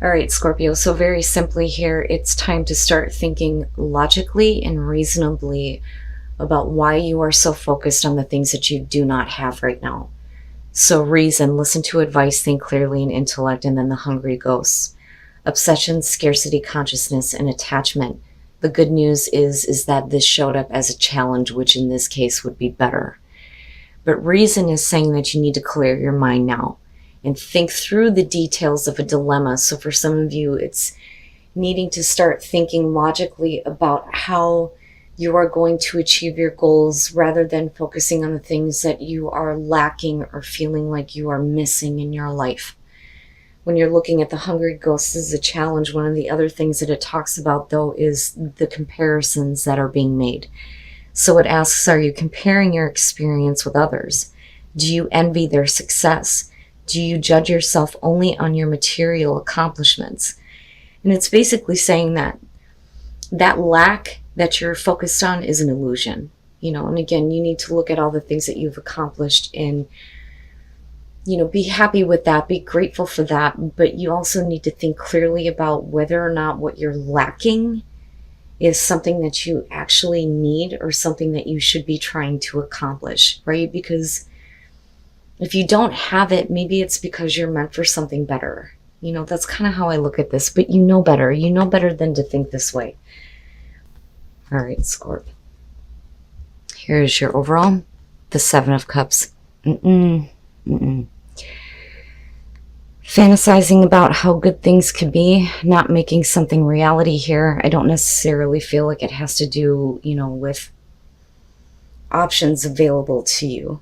All right, Scorpio. So very simply here, it's time to start thinking logically and reasonably about why you are so focused on the things that you do not have right now. So reason, listen to advice, think clearly, and intellect, and then the hungry ghosts. Obsession, scarcity, consciousness, and attachment. The good news is that this showed up as a challenge, which in this case would be better. But reason is saying that you need to clear your mind now and think through the details of a dilemma. So for some of you, it's needing to start thinking logically about how you are going to achieve your goals rather than focusing on the things that you are lacking or feeling like you are missing in your life. When you're looking at the hungry ghosts as a challenge, one of the other things that it talks about, though, is the comparisons that are being made. So it asks, are you comparing your experience with others? Do you envy their success? Do you judge yourself only on your material accomplishments? And it's basically saying that that lack that you're focused on is an illusion. And again, you need to look at all the things that you've accomplished and be happy with that, be grateful for that, but you also need to think clearly about whether or not what you're lacking is something that you actually need or something that you should be trying to accomplish, right? Because if you don't have it, maybe it's because you're meant for something better. That's kind of how I look at this, but you know better. You know better than to think this way. All right, Scorp. Here's your overall. The Seven of Cups. Fantasizing about how good things could be, not making something reality here. I don't necessarily feel like it has to do, with options available to you.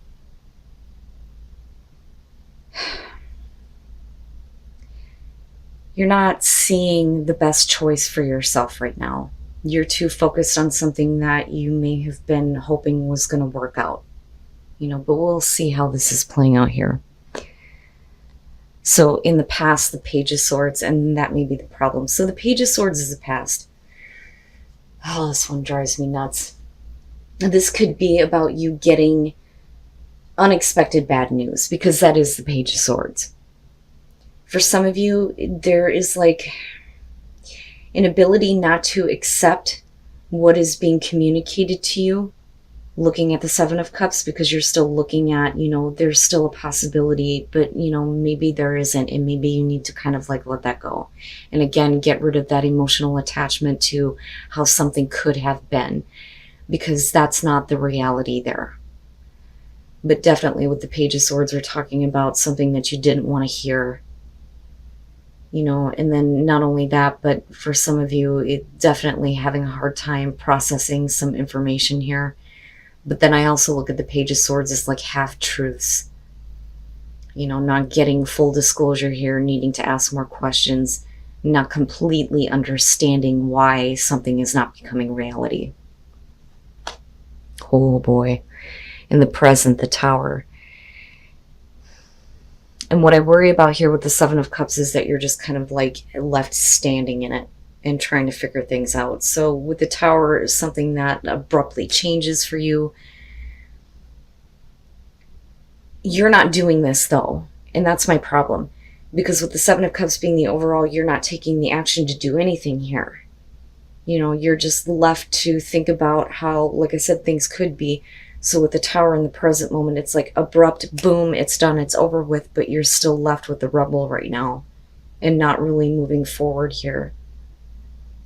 You're not seeing the best choice for yourself right now. You're too focused on something that you may have been hoping was going to work out. But we'll see how this is playing out here. So in the past, the Page of Swords, and that may be the problem. So the Page of Swords is the past. Oh, this one drives me nuts. This could be about you getting unexpected bad news, because that is the Page of Swords. For some of you, there is like an ability not to accept what is being communicated to you, looking at the Seven of Cups, because you're still looking at, there's still a possibility, but, maybe there isn't, and maybe you need to kind of like let that go. And again, get rid of that emotional attachment to how something could have been, because that's not the reality there. But definitely with the Page of Swords, we're talking about something that you didn't want to hear. And then not only that, but for some of you, it definitely having a hard time processing some information here. But then I also look at the Page of Swords as like half-truths. Not getting full disclosure here, needing to ask more questions, not completely understanding why something is not becoming reality. Oh boy. In the present, the Tower. And what I worry about here with the Seven of Cups is that you're just kind of like left standing in it and trying to figure things out. So with the Tower, something that abruptly changes for you. You're not doing this though, and that's my problem. Because with the Seven of Cups being the overall, you're not taking the action to do anything here. You're just left to think about how, like I said, things could be. So with the Tower in the present moment, it's like abrupt, boom, it's done, it's over with, but you're still left with the rubble right now and not really moving forward here.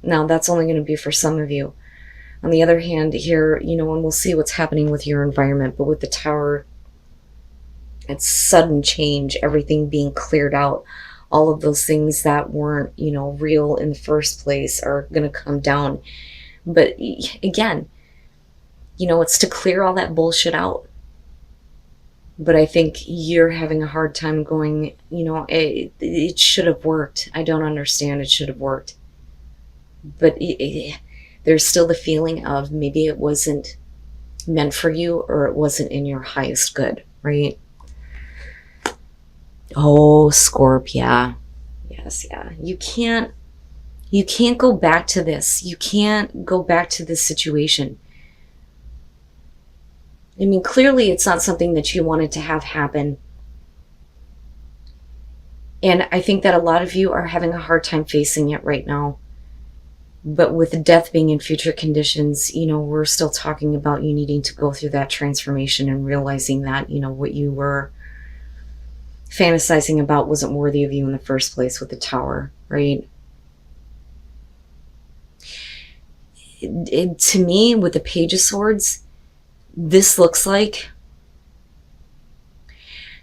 Now, that's only going to be for some of you. On the other hand, here, and we'll see what's happening with your environment, but with the Tower, it's sudden change, everything being cleared out. All of those things that weren't, real in the first place are going to come down. But again, it's to clear all that bullshit out. But I think you're having a hard time going, it should have worked. I don't understand. It should have worked. But there's still the feeling of maybe it wasn't meant for you, or it wasn't in your highest good, right? Oh, Scorp, yeah. Yes, yeah. You can't go back to this. You can't go back to this situation. I mean, clearly it's not something that you wanted to have happen. And I think that a lot of you are having a hard time facing it right now. But with death being in future conditions, we're still talking about you needing to go through that transformation and realizing that, what you were fantasizing about wasn't worthy of you in the first place with the Tower, right? To me, with the Page of Swords, this looks like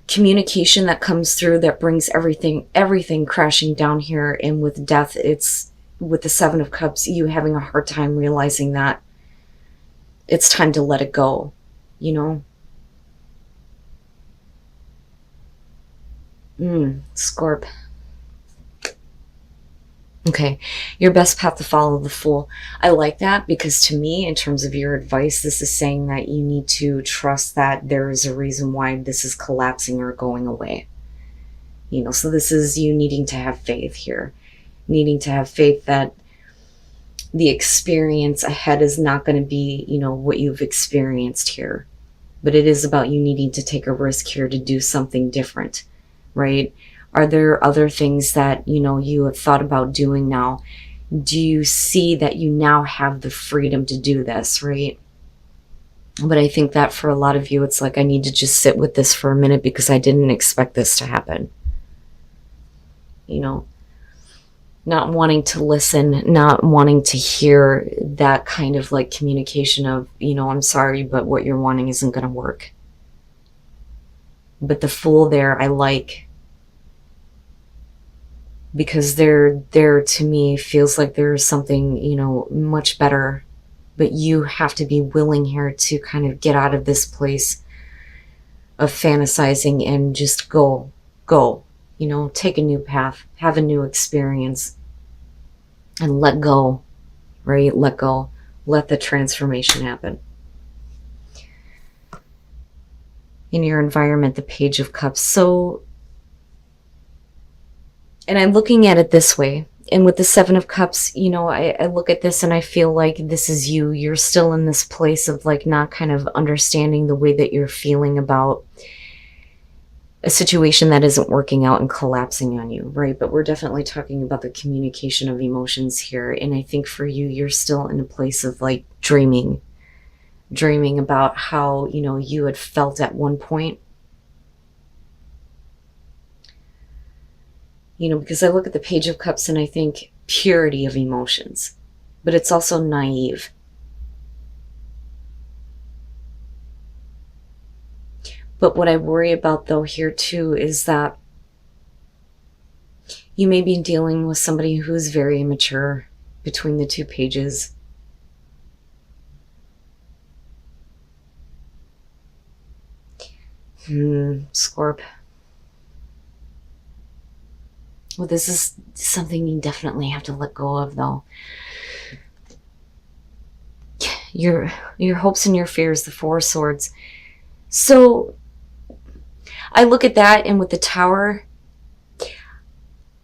communication that comes through that brings everything crashing down here. And with death, it's with the Seven of Cups, you having a hard time realizing that it's time to let it go, Scorp. Okay, your best path to follow, the Fool. I like that because to me, in terms of your advice, this is saying that you need to trust that there is a reason why this is collapsing or going away. So this is you needing to have faith here. Needing to have faith that the experience ahead is not going to be, what you've experienced here. But it is about you needing to take a risk here to do something different, right? Are there other things that, you have thought about doing now? Do you see that you now have the freedom to do this, right? But I think that for a lot of you, it's like, I need to just sit with this for a minute because I didn't expect this to happen. Not wanting to listen, not wanting to hear that kind of like communication of, I'm sorry, but what you're wanting isn't going to work. But the Fool there, I like, because there to me feels like there's something, much better, but you have to be willing here to kind of get out of this place of fantasizing and just go, take a new path, have a new experience, and let go, right? Let go. Let the transformation happen. In your environment, the Page of Cups. So, and I'm looking at it this way. And with the Seven of Cups, I look at this and I feel like this is you. You're still in this place of like not kind of understanding the way that you're feeling about a situation that isn't working out and collapsing on you, right? But we're definitely talking about the communication of emotions here. And I think for you, you're still in a place of like dreaming about how, you had felt at one point. Because I look at the Page of Cups and I think purity of emotions, but it's also naive. But what I worry about though here too is that you may be dealing with somebody who's very immature between the two pages. Scorp. Well, this is something you definitely have to let go of though. Your hopes and your fears, the Four of Swords. So I look at that, and with the Tower,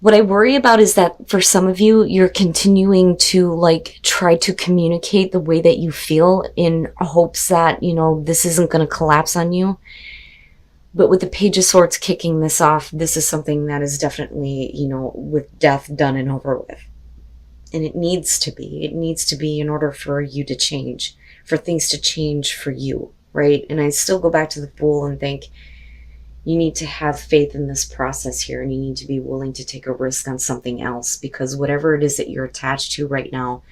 what I worry about is that for some of you, you're continuing to like try to communicate the way that you feel in hopes that, this isn't going to collapse on you. But with the Page of Swords kicking this off, this is something that is definitely, with death done and over with. And it needs to be. It needs to be in order for you to change, for things to change for you, right? And I still go back to the Fool and think you need to have faith in this process here, and you need to be willing to take a risk on something else, because whatever it is that you're attached to right now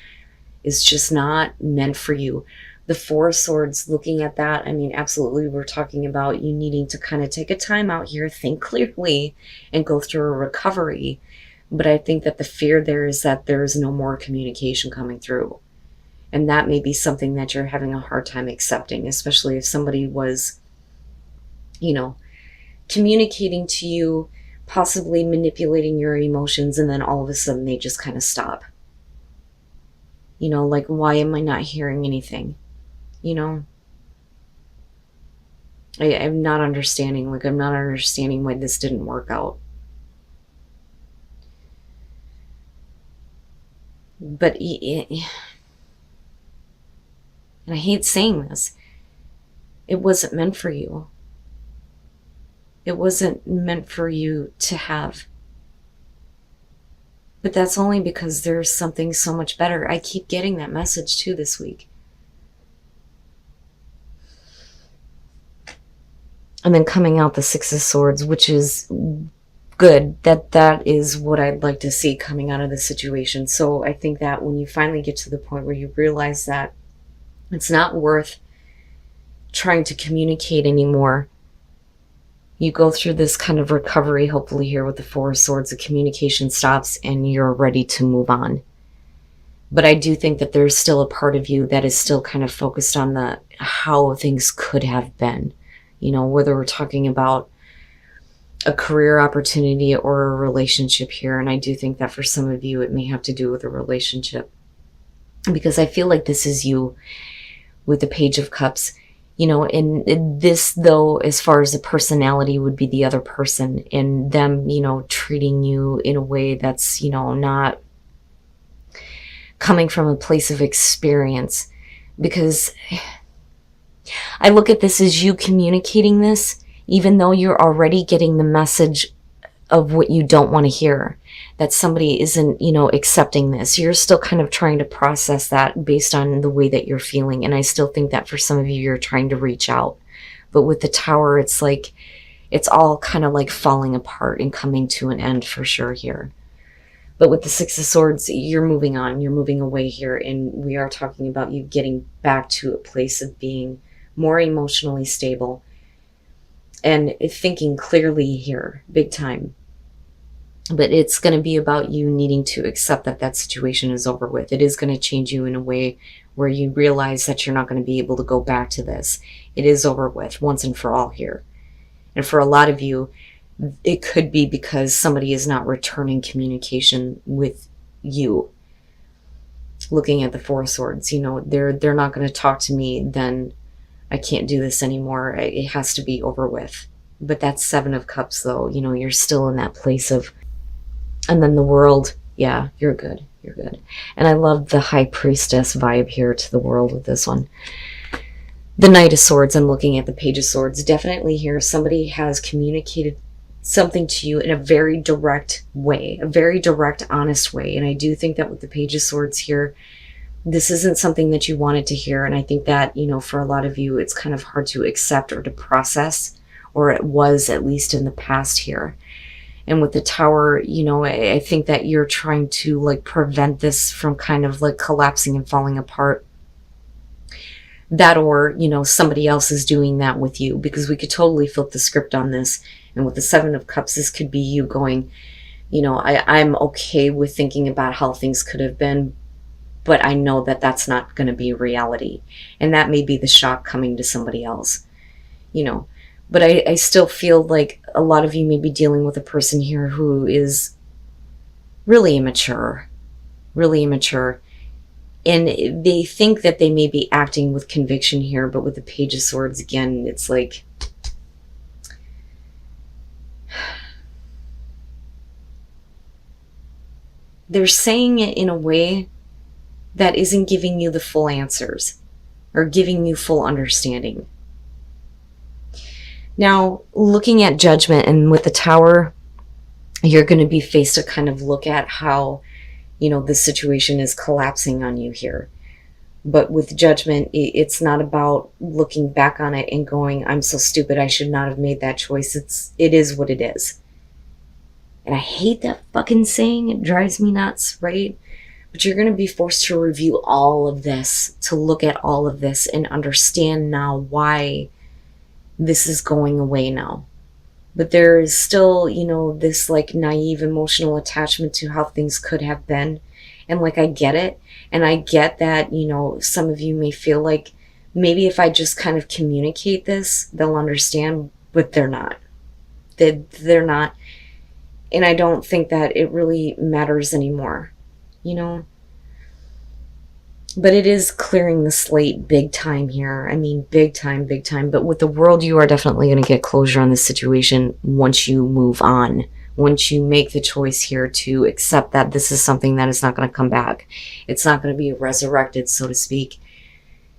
is just not meant for you. The Four of Swords, looking at that, I mean, absolutely, we're talking about you needing to kind of take a time out here, think clearly, and go through a recovery. But I think that the fear there is that there's no more communication coming through. And that may be something that you're having a hard time accepting, especially if somebody was, communicating to you, possibly manipulating your emotions, and then all of a sudden they just kind of stop. Like, why am I not hearing anything? I'm not understanding. Like, I'm not understanding why this didn't work out. But, and I hate saying this, it wasn't meant for you. It wasn't meant for you to have. But that's only because there's something so much better. I keep getting that message too this week. And then coming out the Six of Swords, which is good. That is what I'd like to see coming out of the situation. So I think that when you finally get to the point where you realize that it's not worth trying to communicate anymore, you go through this kind of recovery, hopefully here with the Four of Swords, the communication stops and you're ready to move on. But I do think that there's still a part of you that is still kind of focused on the how things could have been. You know, whether we're talking about a career opportunity or a relationship here. And I do think that for some of you, it may have to do with a relationship. Because I feel like this is you with the Page of Cups. You know, and this, though, as far as the personality would be the other person, and them, you know, treating you in a way that's, you know, not coming from a place of experience. Because I look at this as you communicating this, even though you're already getting the message of what you don't want to hear, that somebody isn't, you know, accepting this. You're still kind of trying to process that based on the way that you're feeling. And I still think that for some of you, you're trying to reach out. But with the Tower, it's like, it's all kind of like falling apart and coming to an end for sure here. But with the Six of Swords, you're moving on, you're moving away here. And we are talking about you getting back to a place of being more emotionally stable and thinking clearly here, big time. But it's going to be about you needing to accept that that situation is over with. It is going to change you in a way where you realize that you're not going to be able to go back to this. It is over with once and for all here. And for a lot of you, it could be because somebody is not returning communication with you. Looking at the Four of Swords, you know, they're not going to talk to me, then I can't do this anymore. It has to be over with. But that's Seven of Cups, though. You know, you're still in that place of, and then the World, yeah, you're good. You're good. And I love the High Priestess vibe here to the World with this one. The Knight of Swords, I'm looking at the Page of Swords. Definitely here, somebody has communicated something to you in a very direct way, a very direct, honest way. And I do think that with the Page of Swords here, this isn't something that you wanted to hear. And I think that, you know, for a lot of you, it's kind of hard to accept or to process, or it was at least in the past here. And with the Tower, you know, I think that you're trying to like prevent this from kind of like collapsing and falling apart. That, or, you know, somebody else is doing that with you, because we could totally flip the script on this. And with the Seven of Cups, this could be you going, you know, I'm okay with thinking about how things could have been, but I know that that's not going to be reality. And that may be the shock coming to somebody else, you know. But I still feel like a lot of you may be dealing with a person here who is really immature, really immature. And they think that they may be acting with conviction here, but with the Page of Swords, again, it's like, they're saying it in a way that isn't giving you the full answers or giving you full understanding. Now, looking at Judgment, and with the Tower, you're going to be faced to kind of look at how, you know, the situation is collapsing on you here. But with Judgment, it's not about looking back on it and going, I'm so stupid, I should not have made that choice. It is what it is. And I hate that fucking saying. It drives me nuts, right? But you're going to be forced to review all of this, to look at all of this and understand now why this is going away now. But there is still, you know, this like naive emotional attachment to how things could have been. And like, I get it. And I get that, you know, some of you may feel like maybe if I just kind of communicate this, they'll understand, but they're not. They're not. And I don't think that it really matters anymore, you know. But it is clearing the slate big time here. I mean, big time, big time. But with the World, you are definitely going to get closure on this situation once you move on. Once you make the choice here to accept that this is something that is not going to come back. It's not going to be resurrected, so to speak.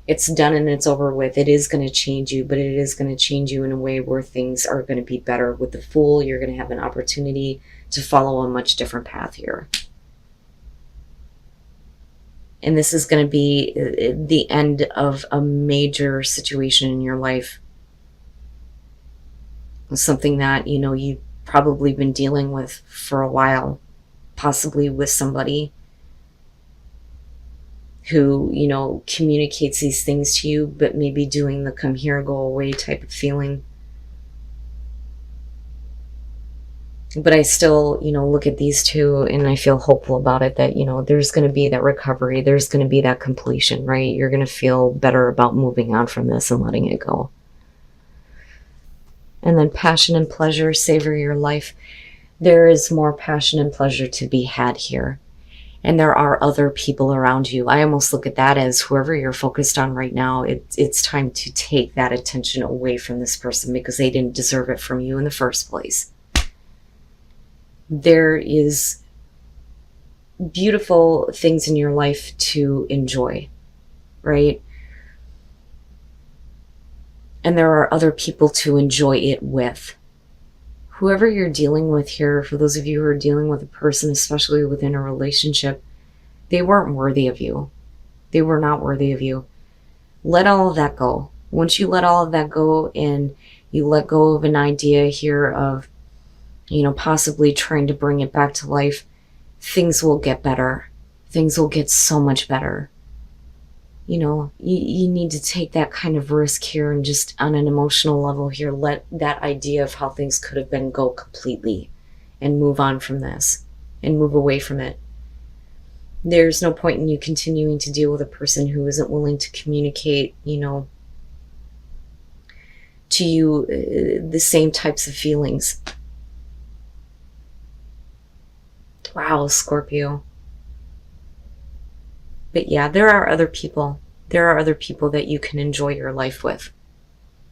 It's done and it's over with. It is going to change you, but it is going to change you in a way where things are going to be better. With the Fool, you're going to have an opportunity to follow a much different path here. And this is going to be the end of a major situation in your life. Something that, you've probably been dealing with for a while, possibly with somebody who, communicates these things to you, but maybe doing the come here, go away type of feeling. But I still, look at these two and I feel hopeful about it that, there's going to be that recovery. There's going to be that completion, right? You're going to feel better about moving on from this and letting it go. And then passion and pleasure, savor your life. There is more passion and pleasure to be had here. And there are other people around you. I almost look at that as whoever you're focused on right now, it's time to take that attention away from this person because they didn't deserve it from you in the first place. There is beautiful things in your life to enjoy, right? And there are other people to enjoy it with. Whoever you're dealing with here, for those of you who are dealing with a person, especially within a relationship, they weren't worthy of you. They were not worthy of you. Let all of that go. Once you let all of that go and you let go of an idea here of, possibly trying to bring it back to life, things will get better. Things will get so much better. You need to take that kind of risk here and just on an emotional level here, let that idea of how things could have been go completely and move on from this and move away from it. There's no point in you continuing to deal with a person who isn't willing to communicate, to you the same types of feelings. Wow, Scorpio. But yeah, there are other people. There are other people that you can enjoy your life with.